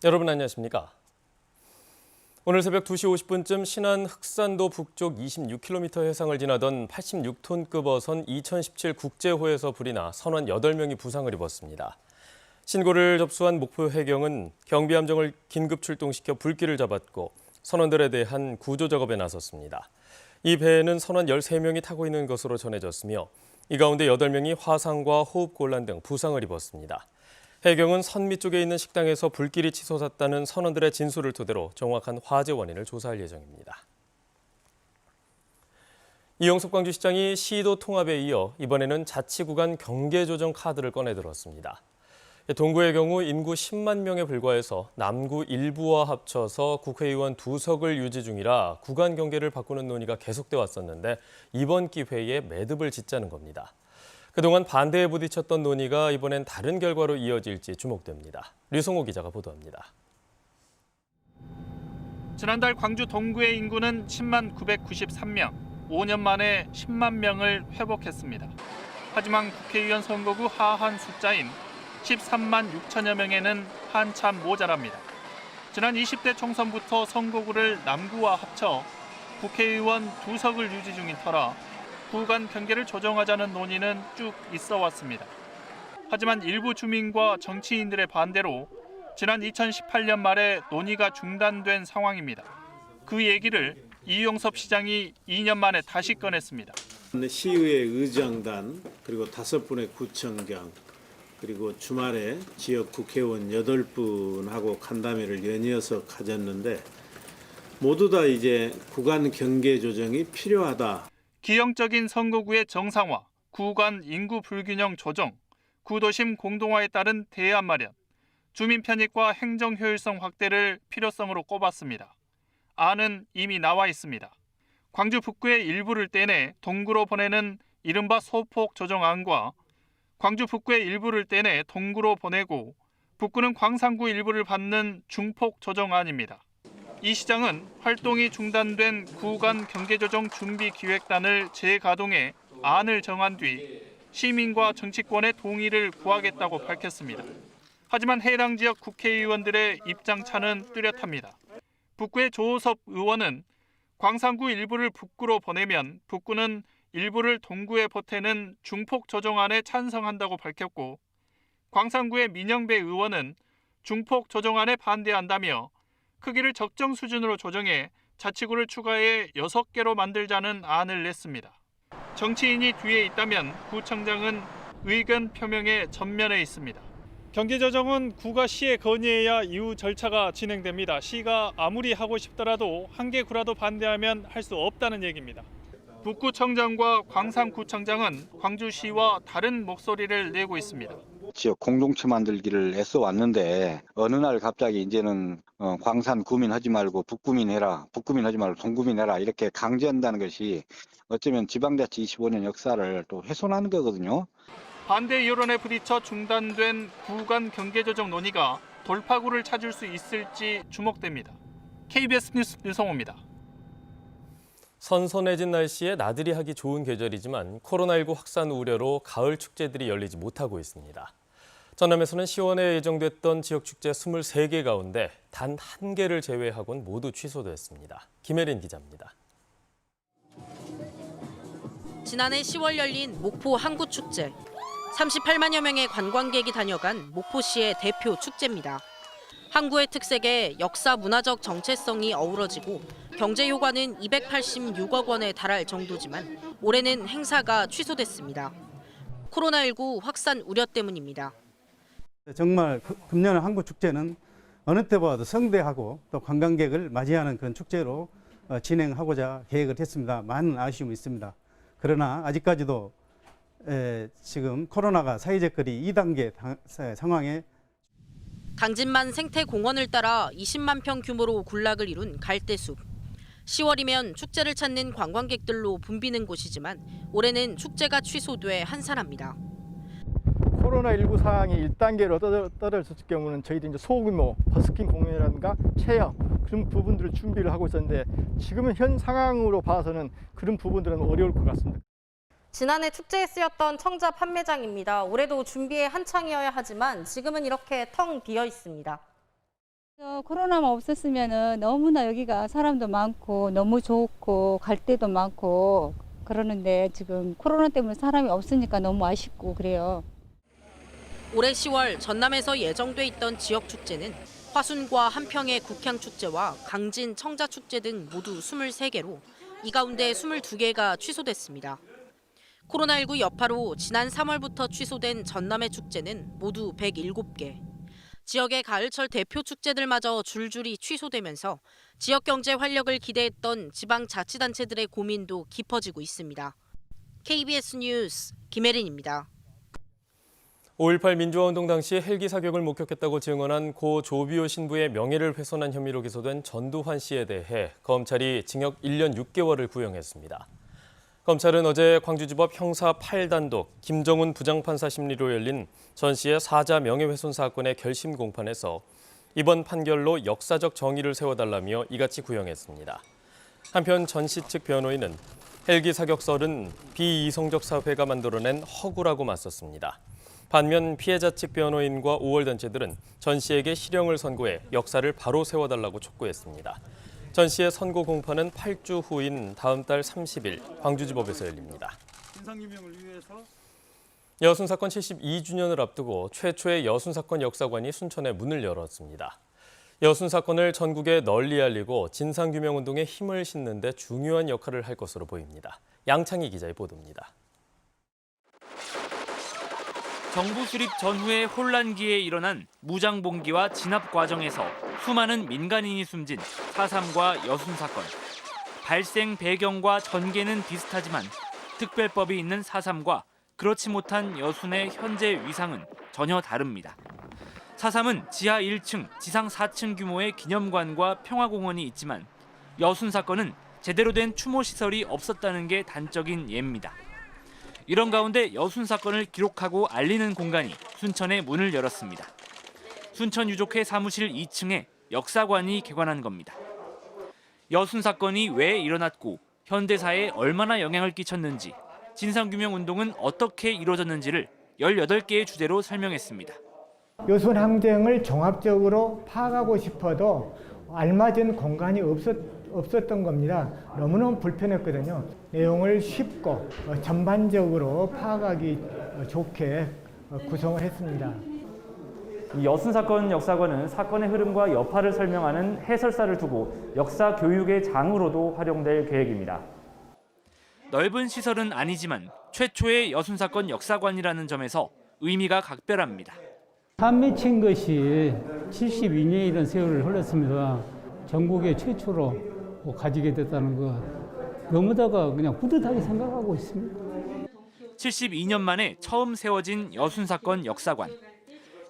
여러분 안녕하십니까? 오늘 새벽 2시 50분쯤 신안 흑산도 북쪽 26km 해상을 지나던 86톤급 어선 2017 국제호에서 불이 나 선원 8명이 부상을 입었습니다. 신고를 접수한 목포 해경은 경비함정을 긴급 출동시켜 불길을 잡았고 선원들에 대한 구조 작업에 나섰습니다. 이 배에는 선원 13명이 타고 있는 것으로 전해졌으며 이 가운데 8명이 화상과 호흡곤란 등 부상을 입었습니다. 해경은 선 밑쪽에 있는 식당에서 불길이 치솟았다는 선원들의 진술을 토대로 정확한 화재 원인을 조사할 예정입니다. 이영섭 광주시장이 시도 통합에 이어 이번에는 자치구간 경계조정 카드를 꺼내들었습니다. 동구의 경우 인구 10만 명에 불과해서 남구 일부와 합쳐서 국회의원 2석을 유지 중이라 구간 경계를 바꾸는 논의가 계속돼 왔었는데 이번 기회에 매듭을 짓자는 겁니다. 그동안 반대에 부딪혔던 논의가 이번엔 다른 결과로 이어질지 주목됩니다. 류성호 기자가 보도합니다. 지난달 광주 동구의 인구는 10만 993명, 5년 만에 10만 명을 회복했습니다. 하지만 국회의원 선거구 하한 숫자인 13만 6천여 명에는 한참 모자랍니다. 지난 20대 총선부터 선거구를 남구와 합쳐 국회의원 2석을 유지 중인 터라 구간 경계를 조정하자는 논의는 쭉 있어 왔습니다. 하지만 일부 주민과 정치인들의 반대로 지난 2018년 말에 논의가 중단된 상황입니다. 그 얘기를 이영섭 시장이 2년 만에 다시 꺼냈습니다. 시의회 의장단 그리고 5분의 구청장 그리고 주말에 지역 국회의원 8분하고 간담회를 연이어서 가졌는데 모두 다 이제 구간 경계 조정이 필요하다. 기형적인 선거구의 정상화, 구간 인구 불균형 조정, 구도심 공동화에 따른 대안 마련, 주민 편익과 행정 효율성 확대를 필요성으로 꼽았습니다. 안은 이미 나와 있습니다. 광주 북구의 일부를 떼내 동구로 보내는 이른바 소폭 조정안과 광주 북구의 일부를 떼내 동구로 보내고 북구는 광산구 일부를 받는 중폭 조정안입니다. 이 시장은 활동이 중단된 구간 경계조정 준비기획단을 재가동해 안을 정한 뒤 시민과 정치권의 동의를 구하겠다고 밝혔습니다. 하지만 해당 지역 국회의원들의 입장차는 뚜렷합니다. 북구의 조호섭 의원은 광산구 일부를 북구로 보내면 북구는 일부를 동구에 보태는 중폭 조정안에 찬성한다고 밝혔고 광산구의 민영배 의원은 중폭 조정안에 반대한다며 크기를 적정 수준으로 조정해 자치구를 추가해 6개로 만들자는 안을 냈습니다. 정치인이 뒤에 있다면 구청장은 의견 표명에 전면에 있습니다. 경계조정은 구가 시에 건의해야 이후 절차가 진행됩니다. 시가 아무리 하고 싶더라도 한 개 구라도 반대하면 할 수 없다는 얘기입니다. 북구청장과 광산구청장은 광주시와 다른 목소리를 내고 있습니다. 지역 공동체 만들기를 애써 왔는데 어느 날 갑자기 이제는 광산 구민 하지 말고 북구민 해라, 북구민 하지 말고 동구민 해라 이렇게 강제한다는 것이 어쩌면 지방자치 25년 역사를 또 훼손하는 거거든요. 반대 여론에 부딪혀 중단된 구간 경계조정 논의가 돌파구를 찾을 수 있을지 주목됩니다. KBS 뉴스 류성호입니다. 선선해진 날씨에 나들이 하기 좋은 계절이지만 코로나19 확산 우려로 가을 축제들이 열리지 못하고 있습니다. 전남에서는 10월에 예정됐던 지역축제 23개 가운데 단 1개를 제외하고는 모두 취소됐습니다. 김혜린 기자입니다. 지난해 10월 열린 목포 항구축제. 38만여 명의 관광객이 다녀간 목포시의 대표 축제입니다. 항구의 특색에 역사 문화적 정체성이 어우러지고 경제 효과는 286억 원에 달할 정도지만 올해는 행사가 취소됐습니다. 코로나19 확산 우려 때문입니다. 정말 금년 항구축제는 어느 때보다도 성대하고 또 관광객을 맞이하는 그런 축제로 진행하고자 계획을 했습니다. 많은 아쉬움이 있습니다. 그러나 아직까지도 지금 코로나가 사회적 거리 2단계 상황에 강진만 생태공원을 따라 20만 평 규모로 군락을 이룬 갈대숲. 10월이면 축제를 찾는 관광객들로 붐비는 곳이지만 올해는 축제가 취소돼 한산합니다. 코로나19 상황이 1단계로 떨어졌을 경우는 저희들이 이제 소규모 버스킹 공연이라든가 체험 그런 부분들을 준비를 하고 있었는데 지금은 현 상황으로 봐서는 그런 부분들은 어려울 것 같습니다. 지난해 축제에 쓰였던 청자 판매장입니다. 올해도 준비에 한창이어야 하지만 지금은 이렇게 텅 비어 있습니다. 코로나만 없었으면은 너무나 여기가 사람도 많고 너무 좋고 갈 데도 많고 그러는데 지금 코로나 때문에 사람이 없으니까 너무 아쉽고 그래요. 올해 10월 전남에서 예정돼 있던 지역 축제는 화순과 한평의 국향축제와 강진 청자축제 등 모두 23개로 이 가운데 22개가 취소됐습니다. 코로나19 여파로 지난 3월부터 취소된 전남의 축제는 모두 107개. 지역의 가을철 대표 축제들마저 줄줄이 취소되면서 지역 경제 활력을 기대했던 지방자치단체들의 고민도 깊어지고 있습니다. KBS 뉴스 김혜린입니다. 5.18 민주화운동 당시 헬기 사격을 목격했다고 증언한 고 조비오 신부의 명예를 훼손한 혐의로 기소된 전두환 씨에 대해 검찰이 징역 1년 6개월을 구형했습니다. 검찰은 어제 광주지법 형사 8단독 김정훈 부장판사 심리로 열린 전 씨의 사자 명예훼손 사건의 결심 공판에서 이번 판결로 역사적 정의를 세워달라며 이같이 구형했습니다. 한편 전 씨 측 변호인은 헬기 사격설은 비이성적 사회가 만들어낸 허구라고 맞섰습니다. 반면 피해자 측 변호인과 5월 단체들은 전 씨에게 실형을 선고해 역사를 바로 세워달라고 촉구했습니다. 전 씨의 선고 공판은 8주 후인 다음 달 30일 광주지법에서 열립니다. 진상규명을 위해서 여순 사건 72주년을 앞두고 최초의 여순 사건 역사관이 순천에 문을 열었습니다. 여순 사건을 전국에 널리 알리고 진상규명 운동에 힘을 싣는 데 중요한 역할을 할 것으로 보입니다. 양창희 기자의 보도입니다. 정부 수립 전후의 혼란기에 일어난 무장봉기와 진압 과정에서 수많은 민간인이 숨진 4.3과 여순 사건. 발생 배경과 전개는 비슷하지만 특별법이 있는 4.3과 그렇지 못한 여순의 현재 위상은 전혀 다릅니다. 4.3은 지하 1층, 지상 4층 규모의 기념관과 평화공원이 있지만 여순 사건은 제대로 된 추모시설이 없었다는 게 단적인 예입니다. 이런 가운데 여순 사건을 기록하고 알리는 공간이 순천에 문을 열었습니다. 순천유족회 사무실 2층에 역사관이 개관한 겁니다. 여순 사건이 왜 일어났고 현대사에 얼마나 영향을 끼쳤는지, 진상규명 운동은 어떻게 이루어졌는지를 18개의 주제로 설명했습니다. 여순 항쟁을 종합적으로 파악하고 싶어도 알맞은 공간이 없었던 겁니다. 너무너무 불편했거든요. 내용을 쉽고 전반적으로 파악하기 좋게 구성을 했습니다. 이 여순 사건 역사관은 사건의 흐름과 여파를 설명하는 해설사를 두고 역사 교육의 장으로도 활용될 계획입니다. 넓은 시설은 아니지만 최초의 여순 사건 역사관이라는 점에서 의미가 각별합니다. 산 맺힌 것이 72년이라는 세월을 흘렀습니다. 전국의 최초로 가지게 됐다는 것 너무다가 그냥 뿌듯하게 생각하고 있습니다. 72년 만에 처음 세워진 여순 사건 역사관.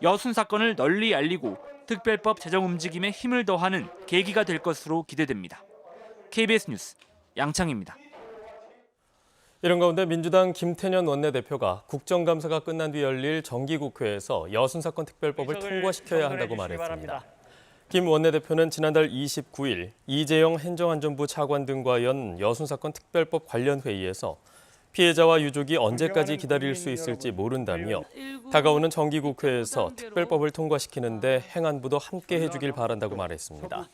여순 사건을 널리 알리고 특별법 제정 움직임에 힘을 더하는 계기가 될 것으로 기대됩니다. KBS 뉴스 양창희입니다. 이런 가운데 민주당 김태년 원내대표가 국정감사가 끝난 뒤 열릴 정기국회에서 여순 사건 특별법을 통과시켜야 한다고 말했습니다. 김 원내대표는 지난달 29일 이재영 행정안전부 차관 등과 연 여순 사건 특별법 관련 회의에서 피해자와 유족이 언제까지 기다릴 수 있을지 모른다며 다가오는 정기국회에서 특별법을 통과시키는데 행안부도 함께 해주길 바란다고 말했습니다.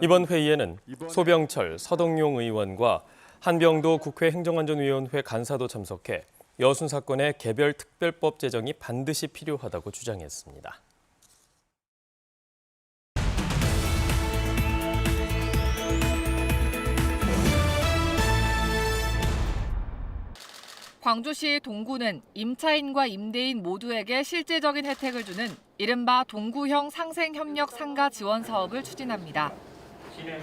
이번 회의에는 소병철, 서동용 의원과 한병도 국회 행정안전위원회 간사도 참석해 여순 사건의 개별 특별법 제정이 반드시 필요하다고 주장했습니다. 광주시 동구는 임차인과 임대인 모두에게 실질적인 혜택을 주는 이른바 동구형 상생협력 상가 지원 사업을 추진합니다.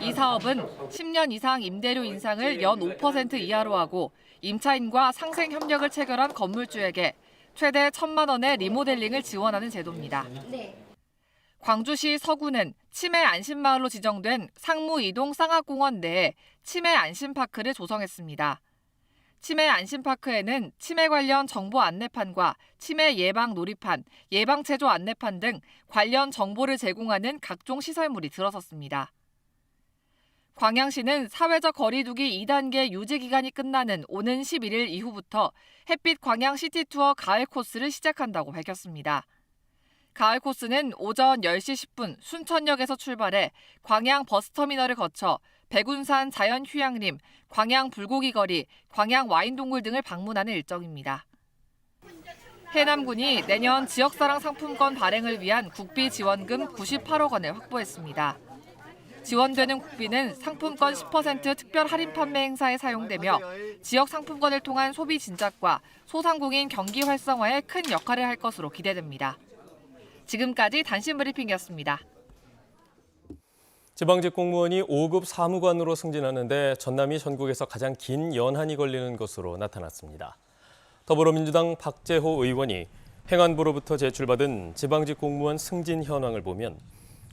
이 사업은 10년 이상 임대료 인상을 연 5% 이하로 하고 임차인과 상생협력을 체결한 건물주에게 최대 1,000만 원의 리모델링을 지원하는 제도입니다. 광주시 서구는 치매 안심마을로 지정된 상무 이동 쌍학공원 내에 치매 안심파크를 조성했습니다. 치매 안심파크에는 치매 관련 정보 안내판과 치매 예방 놀이판, 예방체조 안내판 등 관련 정보를 제공하는 각종 시설물이 들어섰습니다. 광양시는 사회적 거리 두기 2단계 유지 기간이 끝나는 오는 11일 이후부터 햇빛 광양 시티투어 가을 코스를 시작한다고 밝혔습니다. 가을 코스는 오전 10시 10분 순천역에서 출발해 광양 버스터미널을 거쳐 백운산 자연휴양림, 광양 불고기거리, 광양 와인동굴 등을 방문하는 일정입니다. 해남군이 내년 지역사랑 상품권 발행을 위한 국비 지원금 98억 원을 확보했습니다. 지원되는 국비는 상품권 10% 특별 할인 판매 행사에 사용되며 지역 상품권을 통한 소비 진작과 소상공인 경기 활성화에 큰 역할을 할 것으로 기대됩니다. 지금까지 단신 브리핑이었습니다. 지방직 공무원이 5급 사무관으로 승진하는데 전남이 전국에서 가장 긴 연한이 걸리는 것으로 나타났습니다. 더불어민주당 박재호 의원이 행안부로부터 제출받은 지방직 공무원 승진 현황을 보면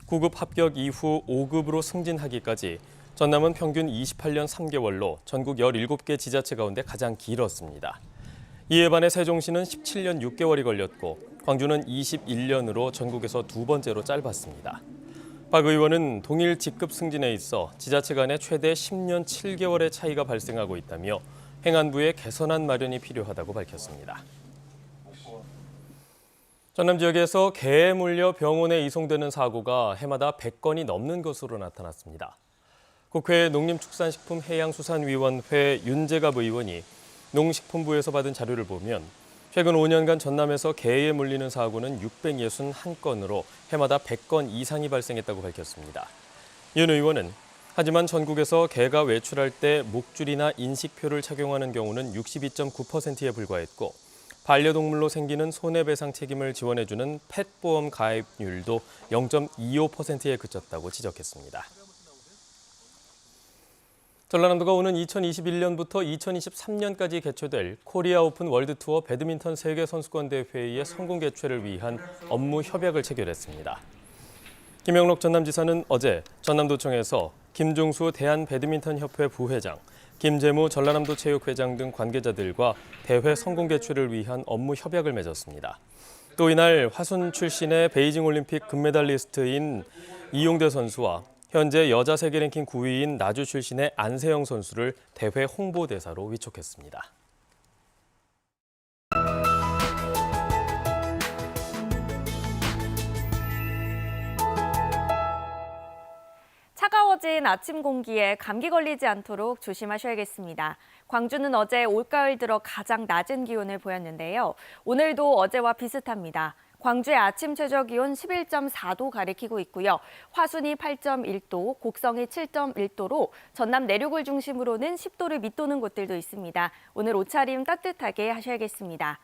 9급 합격 이후 5급으로 승진하기까지 전남은 평균 28년 3개월로 전국 17개 지자체 가운데 가장 길었습니다. 이에 반해 세종시는 17년 6개월이 걸렸고 광주는 21년으로 전국에서 두 번째로 짧았습니다. 박 의원은 동일 직급 승진에 있어 지자체 간에 최대 10년 7개월의 차이가 발생하고 있다며 행안부에 개선안 마련이 필요하다고 밝혔습니다. 전남 지역에서 개에 물려 병원에 이송되는 사고가 해마다 100건이 넘는 것으로 나타났습니다. 국회 농림축산식품해양수산위원회 윤재갑 의원이 농식품부에서 받은 자료를 보면 최근 5년간 전남에서 개에 물리는 사고는 661건으로 해마다 100건 이상이 발생했다고 밝혔습니다. 윤 의원은 하지만 전국에서 개가 외출할 때 목줄이나 인식표를 착용하는 경우는 62.9%에 불과했고 반려동물로 생기는 손해배상 책임을 지원해주는 펫보험 가입률도 0.25%에 그쳤다고 지적했습니다. 전라남도가 오는 2021년부터 2023년까지 개최될 코리아 오픈 월드투어 배드민턴 세계선수권대회의 성공 개최를 위한 업무 협약을 체결했습니다. 김영록 전남지사는 어제 전남도청에서 김종수 대한배드민턴협회 부회장, 김재무 전라남도체육회장 등 관계자들과 대회 성공 개최를 위한 업무 협약을 맺었습니다. 또 이날 화순 출신의 베이징 올림픽 금메달리스트인 이용대 선수와 현재 여자 세계 랭킹 9위인 나주 출신의 안세영 선수를 대회 홍보대사로 위촉했습니다. 차가워진 아침 공기에 감기 걸리지 않도록 조심하셔야겠습니다. 광주는 어제 올가을 들어 가장 낮은 기온을 보였는데요. 오늘도 어제와 비슷합니다. 광주의 아침 최저기온 11.4도 가리키고 있고요. 화순이 8.1도, 곡성이 7.1도로 전남 내륙을 중심으로는 10도를 밑도는 곳들도 있습니다. 오늘 옷차림 따뜻하게 하셔야겠습니다.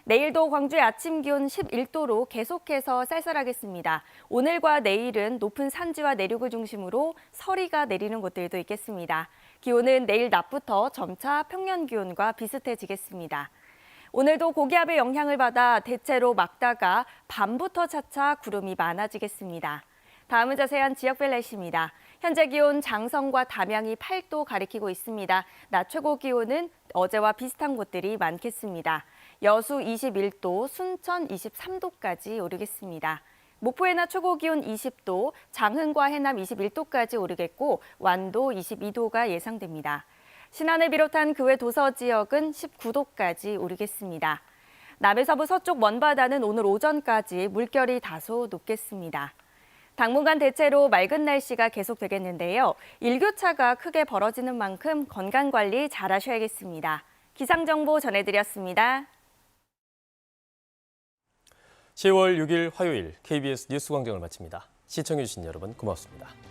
내일도 광주의 아침 기온 11도로 계속해서 쌀쌀하겠습니다. 오늘과 내일은 높은 산지와 내륙을 중심으로 서리가 내리는 곳들도 있겠습니다. 기온은 내일 낮부터 점차 평년 기온과 비슷해지겠습니다. 오늘도 고기압의 영향을 받아 대체로 맑다가 밤부터 차차 구름이 많아지겠습니다. 다음은 자세한 지역별 날씨입니다. 현재 기온 장성과 담양이 8도 가리키고 있습니다. 낮 최고 기온은 어제와 비슷한 곳들이 많겠습니다. 여수 21도, 순천 23도까지 오르겠습니다. 목포의 낮 최고 기온 20도, 장흥과 해남 21도까지 오르겠고 완도 22도가 예상됩니다. 신안을 비롯한 그 외 도서 지역은 19도까지 오르겠습니다. 남해서부 서쪽 먼바다는 오늘 오전까지 물결이 다소 높겠습니다. 당분간 대체로 맑은 날씨가 계속되겠는데요. 일교차가 크게 벌어지는 만큼 건강관리 잘 하셔야겠습니다. 기상정보 전해드렸습니다. 10월 6일 화요일 KBS 뉴스광장을 마칩니다. 시청해주신 여러분 고맙습니다.